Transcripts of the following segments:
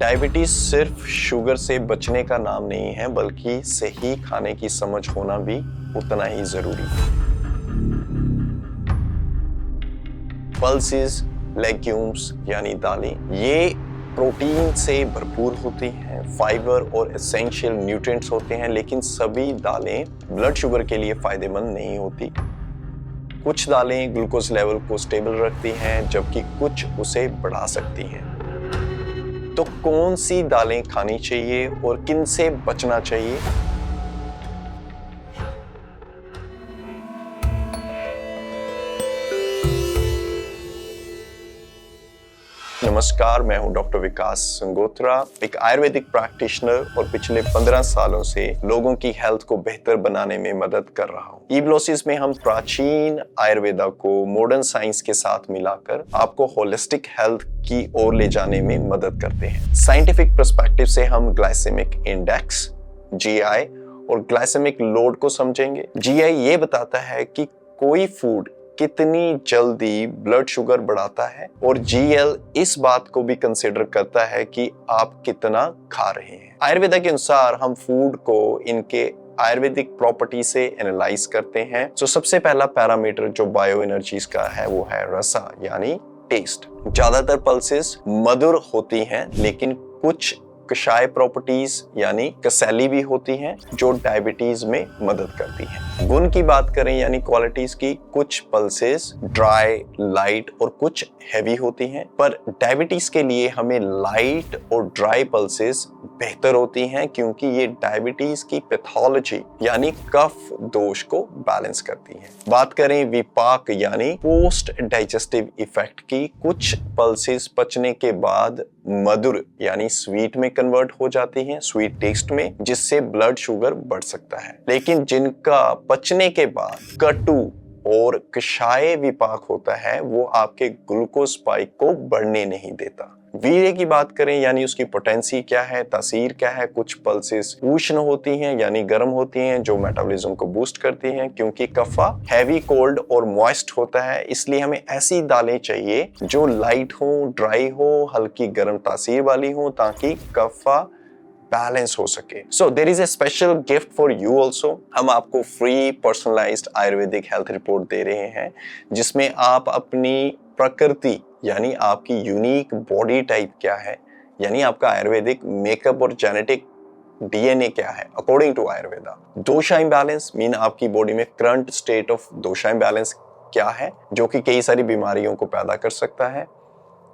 Diabetes सिर्फ sugar से बचने का नाम नहीं है, बल्कि सही खाने की समझ होना भी उतना ही जरूरी है। पल्सेस, लेग्यूम्स यानी दालें, ये प्रोटीन से भरपूर होती हैं, फाइबर और एसेंशियल न्यूट्रिएंट्स होते हैं, लेकिन सभी दालें ब्लड शुगर के लिए फायदेमंद नहीं होती। कुछ दालें ग्लूकोज लेवल को स्टेबल रखती हैं, जबकि कुछ उसे बढ़ा सकती हैं। तो कौन सी दालें खानी चाहिए और किन से बचना चाहिए? नमस्कार, मैं हूं डॉक्टर विकास संगोत्रा, एक आयुर्वेदिक प्रैक्टिशनर और पिछले 15 सालों से लोगों की हेल्थ को बेहतर बनाने में मदद कर रहा हूं। ईब्लोसिस में हम प्राचीन आयुर्वेदा को मॉडर्न साइंस के साथ मिलाकर आपको होलिस्टिक हेल्थ की ओर ले जाने में मदद करते हैं। साइंटिफिक पर्सपेक्टिव से हम ग्लाइसेमिक इंडेक्स, जीआई और ग्लाइसेमिक लोड को समझेंगे। जीआई ये बताता है कि कोई फूड कितनी जल्दी ब्लड शुगर बढ़ाता है, और जीएल इस बात को भी कंसीडर करता है कि आप कितना खा रहे हैं। आयुर्वेदा के अनुसार हम फूड को इनके आयुर्वेदिक प्रॉपर्टी से एनालाइज करते हैं। तो सबसे पहला पैरामीटर जो बायो एनर्जीज का है वो है रसा यानी टेस्ट। ज्यादातर पल्सेस मधुर होती हैं, लेकिन कुछ कषाय प्रॉपर्टीज यानी कसैली भी होती हैं जो डायबिटीज में मदद करती हैं। गुण की बात करें यानी क्वालिटीज की, कुछ पल्सेस ड्राई, लाइट और कुछ हैवी होती हैं, पर डायबिटीज के लिए हमें लाइट और ड्राई पल्सेस बेहतर होती हैं, क्योंकि ये डायबिटीज की पैथोलॉजी यानी कफ दोष को बैलेंस करती हैं। बात करें विपाक यानी पोस्ट डाइजेस्टिव इफेक्ट की, कुछ पल्सेस पचने के बाद मधुर यानी स्वीट में कन्वर्ट हो जाती हैं, स्वीट टेस्ट में, जिससे ब्लड शुगर बढ़ सकता है। लेकिन जिनका पचने के बाद कटु और कषाय विपाक होता है, वो आपके ग्लूकोज स्पाइक को बढ़ने नहीं देता। वीर्य की बात करें यानी उसकी पोटेंसी क्या है, तासीर क्या है, कुछ पल्सेस उष्ण होती हैं यानी गर्म होती हैं, जो मेटाबॉलिज्म को बूस्ट करती हैं, क्योंकि कफा हैवी, कोल्ड और मॉइस्ट होता है। इसलिए हमें ऐसी दालें चाहिए जो लाइट हो, ड्राई हो, हल्की गर्म तासीर वाली हो, ताकि कफा बैलेंस हो सके। So there is a special gift for you also. हम आपको free personalized Ayurvedic health report दे रहे हैं, जिसमें आप अपनी प्रकृति यानी आपकी यूनिक बॉडी टाइप क्या है, यानी आपका आयुर्वेदिक मेकअप और जेनेटिक डीएनए क्या है according to Ayurveda. Dosha imbalance mean आपकी बॉडी में current state of dosha imbalance क्या है, जो कि कई सारी बीमारियों को पैदा कर सकता है।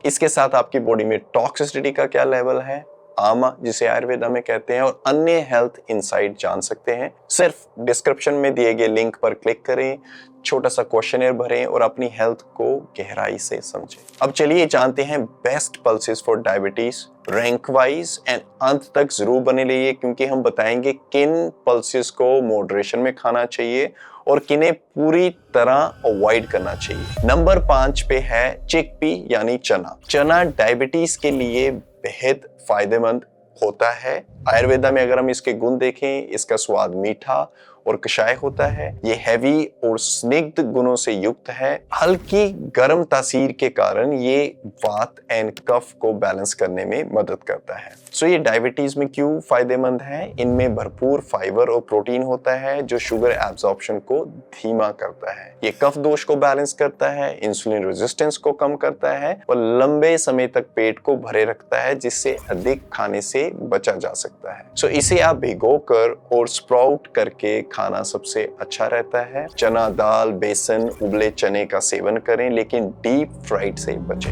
इसके साथ आपकी बॉडी में टॉक्सिसिटी का क्या लेवल है, आमा जिसे आयुर्वेदा में कहते हैं, और अन्य हेल्थ इनसाइट जान सकते हैं। सिर्फ डिस्क्रिप्शन में दिए गए लिंक पर क्लिक करें, छोटा सा क्वेश्चनर भरें और अपनी हेल्थ को गहराई से समझें। अब चलिए जानते हैं best pulses for diabetes rank wise, and अंत तक जरूर बने रहिए, क्योंकि हम बताएंगे किन पल्सेस को मॉडरेशन में खाना चाहिए और किन्हें पूरी तरह अवॉइड करना चाहिए। नंबर 5 पे है चिकपी यानी चना। चना डायबिटीज के लिए बेहद फायदेमंद होता है। आयुर्वेदा में अगर हम इसके गुण देखें, इसका स्वाद मीठा और कषाय होता है, ये हैवी और स्निग्ध गुणों से युक्त है, हल्की गर्म तासीर के कारण ये वात एंड कफ को बैलेंस करने में मदद करता है। सो ये डायबिटीज में क्यों फायदेमंद है? इनमें भरपूर फाइबर और प्रोटीन होता है, जो शुगर एब्जॉर्प्शन को धीमा करता है। ये कफ दोष को बैलेंस करता है, इंसुलिन रेजिस्टेंस को कम करता है और लंबे समय तक पेट को भरे रखता है, जिससे अधिक खाने से बचा जा सकता है। सो इसे आप भिगोकर और स्प्राउट करके खाना सबसे अच्छा रहता है। चना दाल, बेसन, उबले चने का सेवन करें, लेकिन डीप फ्राइड से बचें।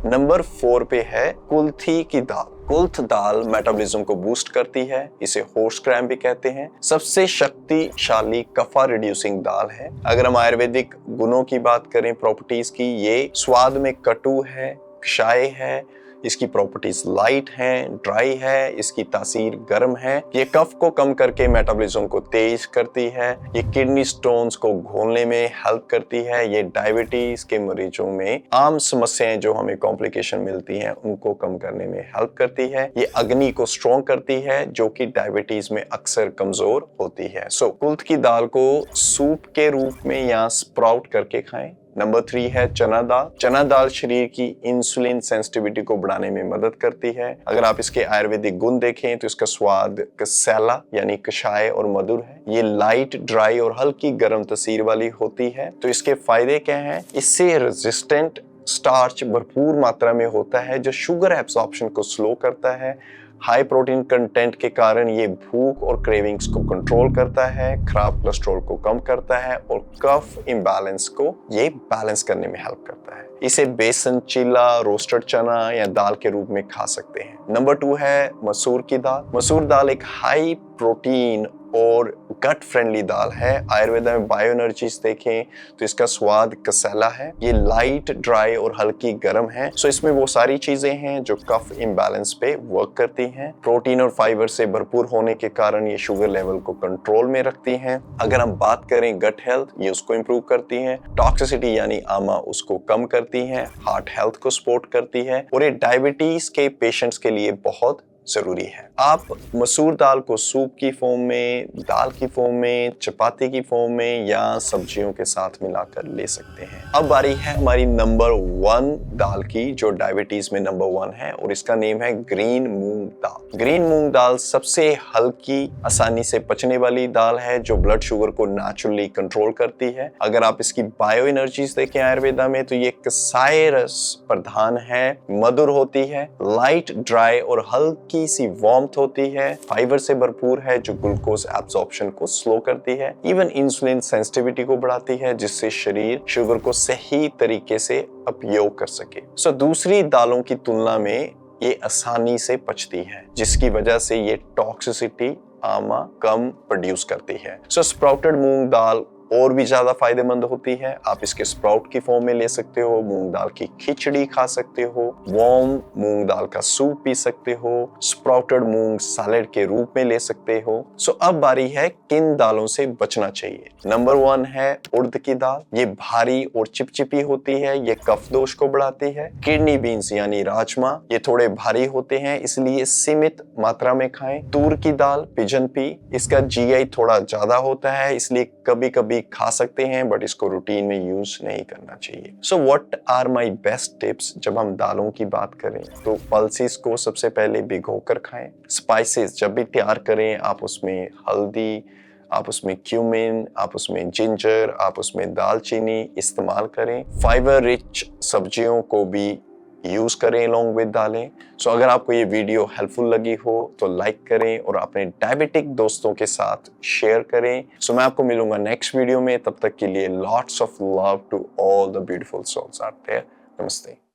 नंबर 4 पे है कुल्थी की दाल। कुल्थ दाल मेटाबॉलिज्म को बूस्ट करती है, इसे हॉर्स ग्राम भी कहते हैं। सबसे शक्तिशाली कफा रिड्यूसिंग दाल है। अगर हम आयुर्वेदिक गुणों की बात करें, प्रॉपर्टीज की, ये स्वाद में कटु है, कषाय है, इसकी प्रॉपर्टीज लाइट हैं, ड्राई है, इसकी तासीर गर्म है, ये कफ को कम करके मेटाबॉलिज्म को तेज करती है, ये किडनी स्टोन्स को घोलने में हेल्प करती है, ये डायबिटीज के मरीजों में आम समस्याएं जो हमें कॉम्प्लिकेशन मिलती हैं उनको कम करने में हेल्प करती है, ये अग्नि को स्ट्रॉन्ग करती है, जो कि डायबिटीज में अक्सर कमजोर होती है। सो कुल्थ की दाल को सूप के रूप में या स्प्राउट करके खाएं, नंबर 3 है चना दाल। चना दाल शरीर की इंसुलिन सेंसिटिविटी को बढ़ाने में मदद करती है। अगर आप इसके आयुर्वेदिक गुण देखें तो इसका स्वाद कसेला यानी कषाय और मधुर है। ये लाइट, ड्राई और हल्की गर्म तसीर वाली होती है। तो इसके फायदे क्या हैं? इससे रेजिस्टेंट स्टार्च भरपूर मात्रा में होता है जो शुगर एब्जॉर्प्शन को स्लो करता है। हाई प्रोटीन कंटेंट के कारण ये भूख और क्रेविंग्स को कंट्रोल करता है, खराब कोलेस्ट्रॉल को कम करता है और कफ इम्बैलेंस को ये बैलेंस करने में हेल्प करता है। इसे बेसन, चिल्ला, रोस्टेड चना या दाल के रूप में खा सकते हैं। नंबर 2 है मसूर की दाल। मसूर दाल एक हाई प्रोटीन और गट फ्रेंडली दाल है। आयुर्वेद में बायो एनर्जीज देखें तो इसका स्वाद कसेला है। ये लाइट, ड्राई और हल्की गर्म है। सो इसमें वो सारी चीजें हैं जो कफ इम्बैलेंस पे वर्क करती हैं। प्रोटीन और फाइबर से भरपूर होने के कारण ये शुगर लेवल को कंट्रोल में रखती हैं। अगर हम बात करें गट हेल्थ, ये उसको इंप्रूव करती हैं। टॉक्सिसिटी यानी आमा उसको कम करती है। हार्ट हेल्थ को सपोर्ट करती है और ये डायबिटीज के पेशेंट्स के लिए बहुत जरूरी है। आप मसूर दाल को सूप की फॉर्म में, दाल की फॉर्म में, चपाती की फॉर्म में या सब्जियों के साथ मिलाकर ले सकते हैं। अब बारी है हमारी नंबर 1 दाल की जो डायबिटीज में नंबर 1 है और इसका नेम है ग्रीन मूंग दाल। ग्रीन मूंग दाल सबसे हल्की, आसानी से पचने वाली दाल है जो ब्लड शुगर को नेचुरली कंट्रोल करती है। अगर आप इसकी बायो एनर्जीज देखें आयुर्वेदा में तो ये कसाय रस प्रधान है, मधुर होती है, लाइट, ड्राई और हल्की सी वार्मथ होती है, फाइबर से भरपूर है जो ग्लूकोज एब्जॉर्प्शन को स्लो करती है, इवन इंसुलिन सेंसिटिविटी को बढ़ाती है जिससे शरीर शुगर को सही तरीके से उपयोग कर सके। सो दूसरी दालों की तुलना में ये आसानी से पचती है जिसकी वजह से ये टॉक्सिसिटी आमा कम प्रोड्यूस करती है। सो स्प्राउटेड मूंग दाल और भी ज्यादा फायदेमंद होती है। आप इसके स्प्राउट की फॉर्म में ले सकते हो, मूंग दाल की खिचड़ी खा सकते हो, वार्म मूंग दाल का सूप पी सकते हो, स्प्राउटेड मूंग सैलेड के रूप में ले सकते हो। सो अब बारी है किन दालों से बचना चाहिए। नंबर 1 है उड़द की दाल। ये भारी और चिपचिपी होती है, ये कफ दोष को बढ़ाती है। किडनी बीन्स यानी राजमा, ये थोड़े भारी होते हैं इसलिए सीमित मात्रा में खाएं। तूर की दाल, पिजन पी, इसका जीआई थोड़ा ज्यादा होता है इसलिए कभी कभी खा सकते हैं बट इसको रूटीन में यूज नहीं करना चाहिए। So what are my best tips जब हम दालों की बात करें तो पल्सेस को सबसे पहले भिगोकर खाएं। स्पाइसेस जब भी तैयार करें आप उसमें हल्दी, आप उसमें क्यूमिन, आप उसमें जिंजर, आप उसमें दालचीनी इस्तेमाल करें। फाइबर रिच सब्जियों को भी यूज करें along with दालें। सो अगर आपको ये वीडियो हेल्पफुल लगी हो तो लाइक करें और अपने डायबिटिक दोस्तों के साथ शेयर करें। सो मैं आपको मिलूंगा नेक्स्ट वीडियो में, तब तक के लिए lots of love to all the beautiful souls out there. नमस्ते।